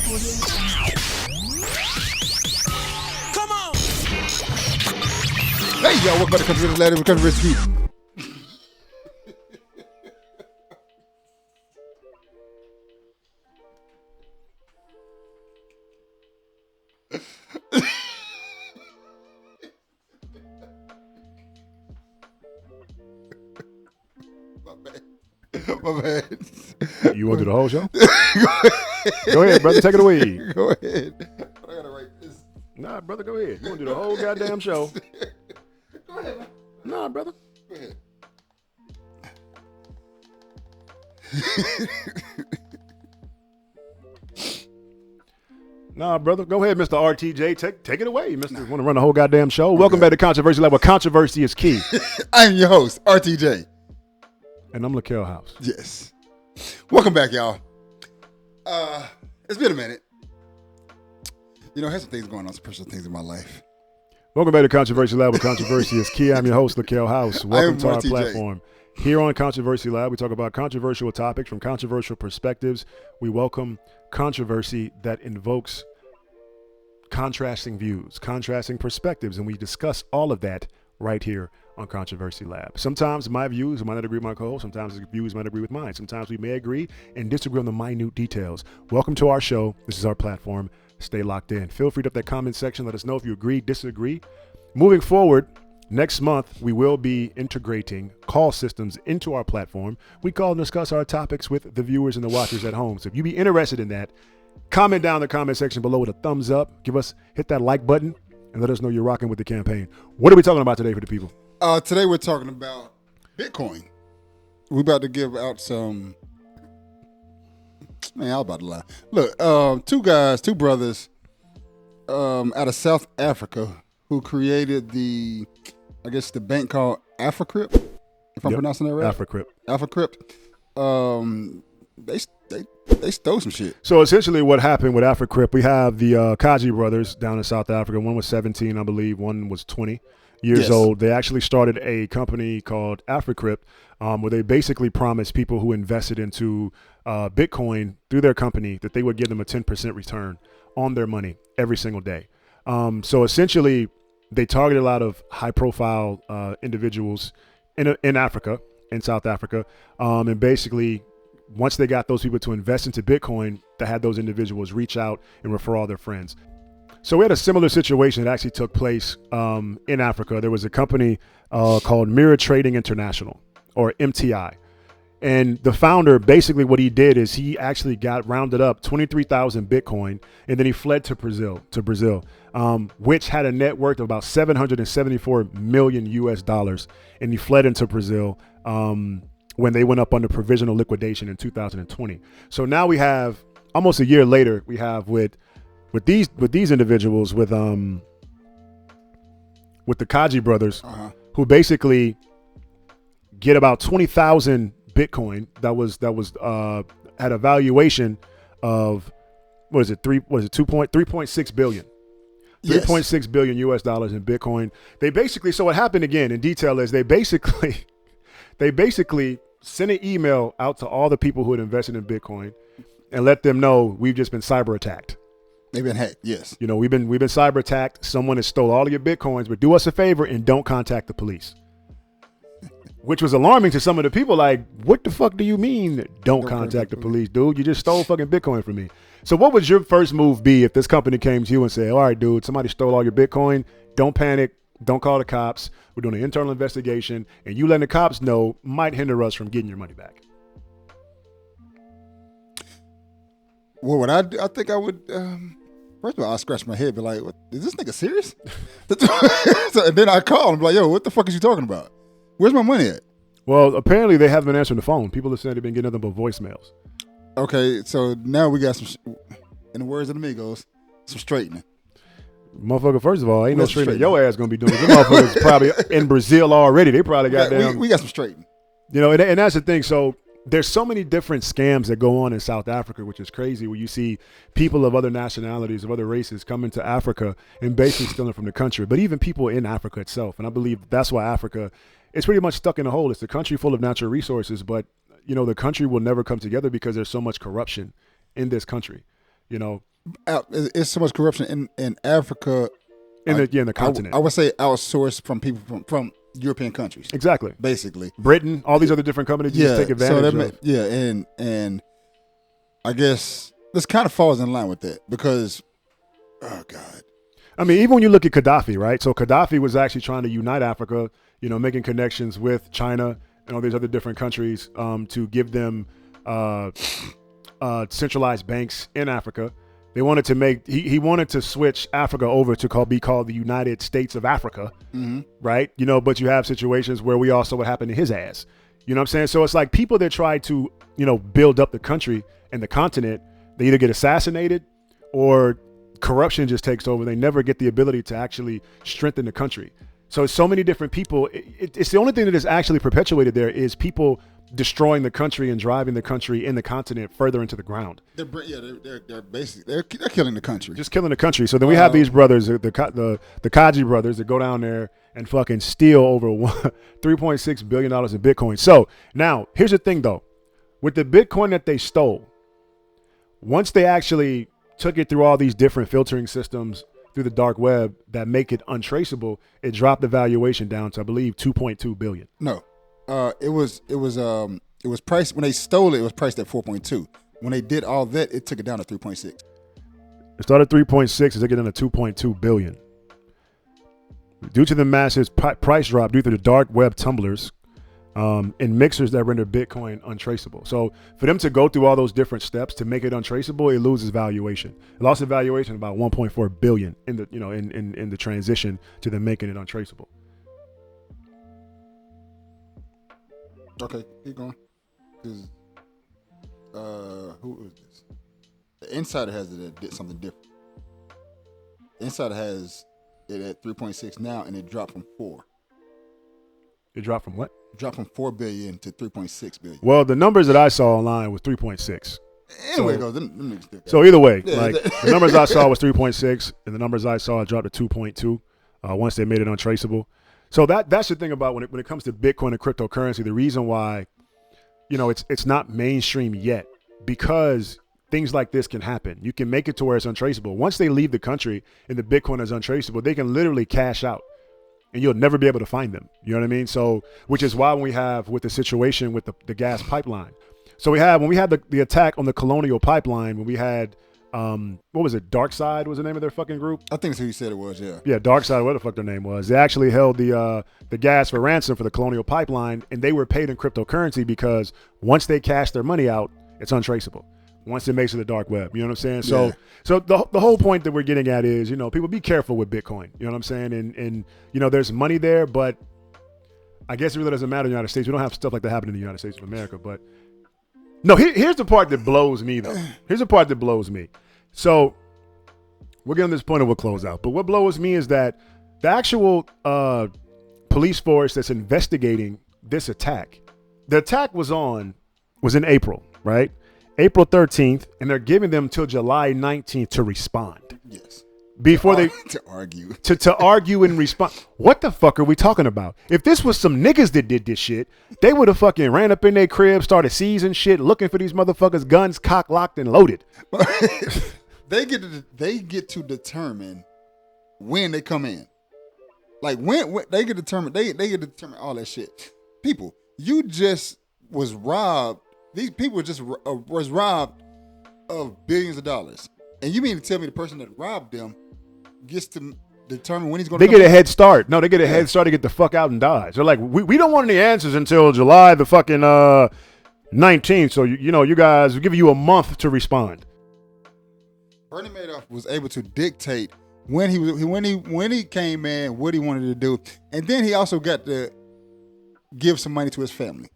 Come on. Hey, y'all, welcome back to Country Brothers, Country Brothers Key. My bad. You want to do the whole show? Go ahead, brother. Take it away. Go ahead. I gotta write this. Nah, brother, go ahead. You want to do the whole goddamn show? Go ahead, man. Nah, brother. Go ahead. Nah, brother. Go ahead, Mr. RTJ. Take it away, Mr. Want to run the whole goddamn show? Welcome back to Controversy Lab, where controversy is key. I'm your host, RTJ. And I'm LaKel House. Yes. Welcome back, y'all. It's been a minute. You know, I had some things going on, some personal things in my life. Welcome back to Controversy Lab, where controversy is key. I'm your host, LaKel House. Welcome to our RTJ. platform. Here on Controversy Lab, we talk about controversial topics from controversial perspectives. We welcome controversy that invokes contrasting views, contrasting perspectives, and we discuss all of that right here on Controversy Lab. Sometimes my views might not agree with my co-host. Sometimes the views might agree with mine. Sometimes we may agree and disagree on the minute details. Welcome to our show. This is our platform. Stay locked in. Feel free to up that comment section. Let us know if you agree, disagree. Moving forward, next month, we will be integrating call systems into our platform. We call and discuss our topics with the viewers and the watchers at home. So if you be interested in that, comment down in the comment section below with a thumbs up. Hit that like button and let us know you're rocking with the campaign. What are we talking about today for the people? Today we're talking about Bitcoin. We're about to give out some. Man, I was about to lie. Look, two brothers out of South Africa who created the bank called AfriCrypt, if I'm pronouncing that right. AfriCrypt. They stole some shit. So essentially what happened with AfriCrypt, we have the Cajee Brothers down in South Africa. One was 17, I believe. One was 20 years old. They actually started a company called AfriCrypt where they basically promised people who invested into Bitcoin through their company that they would give them a 10% return on their money every single day. So essentially they targeted a lot of high-profile individuals in Africa, in South Africa, and basically once they got those people to invest into Bitcoin, they had those individuals reach out and refer all their friends. So we had a similar situation that actually took place in Africa. There was a company called Mirror Trading International, or MTI. And the founder, basically what he did is he actually rounded up 23,000 Bitcoin, and then he fled to Brazil, which had a net worth of about $774 million US. And he fled into Brazil when they went up under provisional liquidation in 2020. So now we have, almost a year later, we have with these individuals, with the Cajee Brothers, who basically get about 20,000 Bitcoin that was had a valuation of 3.6 billion. Yes. 3.6 billion US dollars in Bitcoin. They basically, so what happened again in detail is they basically sent an email out to all the people who had invested in Bitcoin and let them know we've just been cyber attacked. They've been hacked, yes. You know, we've been cyber attacked. Someone has stole all of your Bitcoins, but do us a favor and don't contact the police. Which was alarming to some of the people. Like, what the fuck do you mean don't contact the police, dude? You just stole fucking Bitcoin from me. So what would your first move be if this company came to you and said, all right, dude, somebody stole all your Bitcoin. Don't panic. Don't call the cops. We're doing an internal investigation, and you letting the cops know might hinder us from getting your money back. Well, what I think I would, first of all, I scratch my head, be like, what, is this nigga serious? So, and then I call and be like, yo, what the fuck is you talking about? Where's my money at? Well, apparently they haven't been answering the phone. People have said they've been getting nothing but voicemails. Okay, so now we got some, in the words of the Migos, some straightening. Motherfucker, first of all, ain't no straightening your ass gonna be doing it. Them motherfuckers probably in Brazil already. They probably got down. We got some straightening. You know, and that's the thing. So there's so many different scams that go on in South Africa, which is crazy, where you see people of other nationalities, of other races coming to Africa and basically stealing from the country, but even people in Africa itself. And I believe that's why Africa is pretty much stuck in a hole. It's a country full of natural resources, but, you know, the country will never come together because there's so much corruption in this country. You know, It's so much corruption in Africa. In the continent. I would say outsourced from people from European countries. Exactly. Basically. Britain, all these other different companies just take advantage of. And I guess this kind of falls in line with that because, oh God. I mean, even when you look at Gaddafi, right? So Gaddafi was actually trying to unite Africa, making connections with China and all these other different countries to give them centralized banks in Africa. They wanted to he wanted to switch Africa over to be called the United States of Africa, right? But you have situations where we also what happened to his ass. You know what I'm saying? So it's like people that try to, build up the country and the continent, they either get assassinated or corruption just takes over. They never get the ability to actually strengthen the country. So many different people. It's the only thing that is actually perpetuated there is people destroying the country and driving the country in the continent further into the ground. They're basically they're killing the country. Just killing the country. So then we have these brothers, the Cajee Brothers, that go down there and fucking steal over $3.6 billion in Bitcoin. So now here's the thing though, with the Bitcoin that they stole, once they actually took it through all these different filtering systems through the dark web that make it untraceable, it dropped the valuation down to I believe 2.2 billion. No. It was priced when they stole it. It was priced at 4.2. When they did all that, it took it down to 3.6. It started 3.6. It took it down to 2.2 billion. Due to the massive price drop due to the dark web tumblers and mixers that render Bitcoin untraceable. So for them to go through all those different steps to make it untraceable, it loses valuation. It lost the valuation about 1.4 billion in the in the transition to them making it untraceable. Okay, keep going. Who is this? The Insider has it at something different. The Insider has it at 3.6 now, and it dropped from 4. It dropped from what? Dropped from 4 billion to 3.6 billion. Well, the numbers that I saw online was 3.6. Anyway, it goes. Them so either way, the numbers I saw was 3.6, and the numbers I saw dropped to 2.2 once they made it untraceable. So that's the thing about when it comes to Bitcoin and cryptocurrency, the reason why, it's not mainstream yet, because things like this can happen. You can make it to where it's untraceable. Once they leave the country and the Bitcoin is untraceable, they can literally cash out and you'll never be able to find them. You know what I mean? So, which is why when we have with the situation with the gas pipeline. So when we had the attack on the Colonial Pipeline, when we had, what was it? Dark Side was the name of their fucking group? I think that's who you said it was, yeah. Yeah, Dark Side, what the fuck their name was. They actually held the gas for ransom for the Colonial Pipeline, and they were paid in cryptocurrency because once they cash their money out, it's untraceable. Once it makes it the dark web, you know what I'm saying? Yeah. So the whole point that we're getting at is, people be careful with Bitcoin. You know what I'm saying? And there's money there, but I guess it really doesn't matter in the United States. We don't have stuff like that happening in the United States of America, but no, here's the part that blows me though. Here's the part that blows me. So we're getting to this point and we'll close out. But what blows me is that the actual police force that's investigating this attack, the attack was in April, right? April 13th, and they're giving them till July 19th to respond. Yes. Before to argue. To argue and respond. What the fuck are we talking about? If this was some niggas that did this shit, they would have fucking ran up in their crib, started seizing shit, looking for these motherfuckers, guns cock locked and loaded. They get to determine when they come in. Like when they get determined, they get to determine all that shit. People, you just was robbed. These people just was robbed of billions of dollars, and you mean to tell me the person that robbed them gets to determine when he's going to? They get a head start. No, they get a head start to get the fuck out and dodge. They're like, we don't want any answers until July the fucking 19th. So you guys, we'll give you a month to respond. Bernie Madoff was able to dictate when he came in, what he wanted to do, and then he also got to give some money to his family.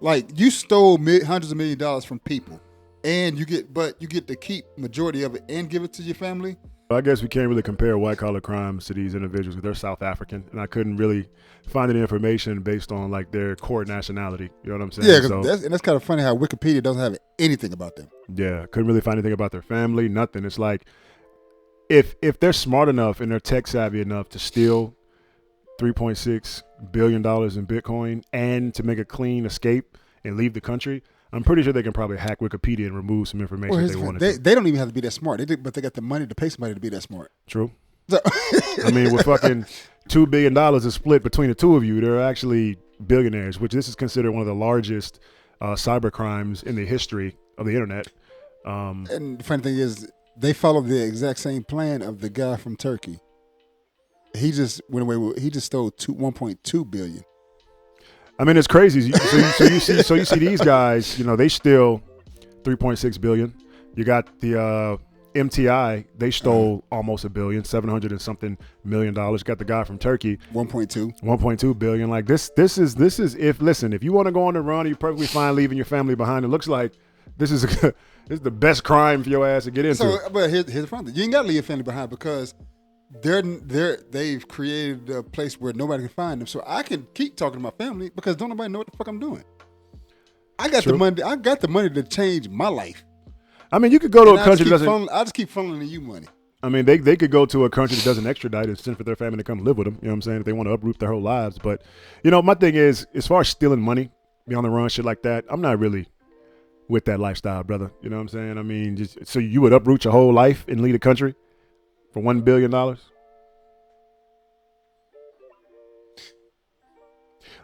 Like, you stole hundreds of millions of dollars from people, and you get to keep majority of it and give it to your family. I guess we can't really compare white collar crimes to these individuals because they're South African, and I couldn't really find any information based on like their core nationality. You know what I'm saying? Yeah, that's kind of funny how Wikipedia doesn't have anything about them. Yeah, couldn't really find anything about their family, nothing. It's like if they're smart enough and they're tech savvy enough to steal $3.6 billion in Bitcoin and to make a clean escape and leave the country, I'm pretty sure they can probably hack Wikipedia and remove some information if they wanted to. They don't even have to be that smart. But they got the money to pay somebody to be that smart. True. So I mean, with fucking $2 billion is split between the two of you, they're actually billionaires, which this is considered one of the largest cyber crimes in the history of the internet. And the funny thing is, they followed the exact same plan of the guy from Turkey. He just went away. He just stole 1.2 billion. I mean, it's crazy. So you see these guys. They steal 3.6 billion. You got the MTI. They stole almost $1 billion, 700 and something $1 million. Got the guy from Turkey, 1.2 billion. Like this is if you want to go on the run, you're perfectly fine leaving your family behind. It looks like this is the best crime for your ass to get into. So, but here's the problem: you ain't got to leave your family behind because they've created a place where nobody can find them. So I can keep talking to my family because don't nobody know what the fuck I'm doing. I got the money. I got the money to change my life. I mean, you could go to a country that doesn't. I just keep funneling you money. I mean, they could go to a country that doesn't extradite and send for their family to come live with them. You know what I'm saying? If they want to uproot their whole lives. But my thing is, as far as stealing money, be on the run, shit like that, I'm not really with that lifestyle, brother. You know what I'm saying? I mean, so you would uproot your whole life and leave the country for $1 billion?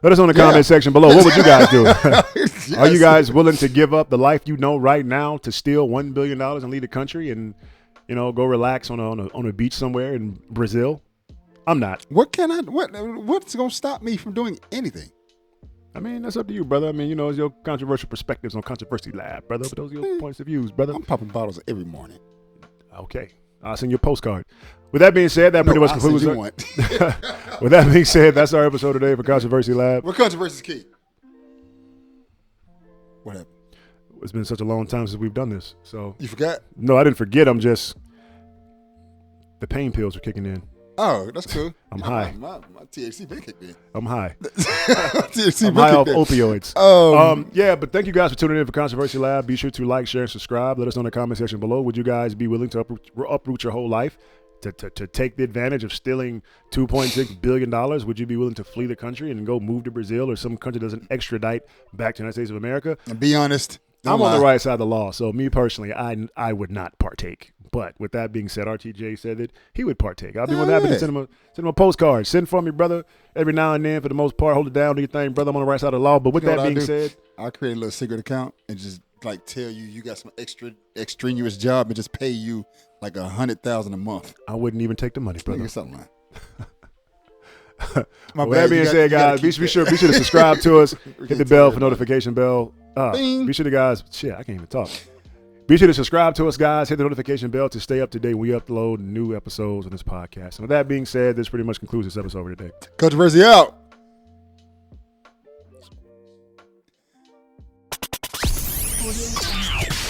Let us know in the comment section below. What would you guys do? Yes. Are you guys willing to give up the life you know right now to steal $1 billion and leave the country and, go relax on a beach somewhere in Brazil? I'm not. What's going to stop me from doing anything? I mean, that's up to you, brother. I mean, it's your controversial perspectives on Controversy Lab, brother. But those are your points of views, brother. I'm popping bottles every morning. Okay. I'll send you a postcard. With that being said, that pretty much concludes it. With that being said, that's our episode today for Controversy Lab. What controversy is key? What happened? It's been such a long time since we've done this. So you forgot? No, I didn't forget. I'm just the pain pills are kicking in. Oh, that's cool. I'm high. My THC been kicked in. I'm high. THC I'm high off opioids. Yeah, but thank you guys for tuning in for Controversy Lab. Be sure to like, share, and subscribe. Let us know in the comment section below. Would you guys be willing to uproot your whole life to take the advantage of stealing $2.6 billion? Would you be willing to flee the country and go move to Brazil or some country that doesn't extradite back to the United States of America? And be honest. I'm on the right side of the law. So me personally, I would not partake. But with that being said, RTJ said that he would partake. I'll be more than happy to send him a postcard. Send for me, brother. Every now and then, for the most part, hold it down, do your thing, brother. I'm on the right side of the law. But with that being said, I'll create a little secret account and just tell you got some extraneous job and just pay you like $100,000 a month. I wouldn't even take the money, brother. Something like. With that being said, guys, be sure to subscribe to us. Hit the bell for notification bell. Be sure to guys. Shit, I can't even talk. Be sure to subscribe to us, guys. Hit the notification bell to stay up to date when we upload new episodes on this podcast. And with that being said, this pretty much concludes this episode for today. Controversy out. Audio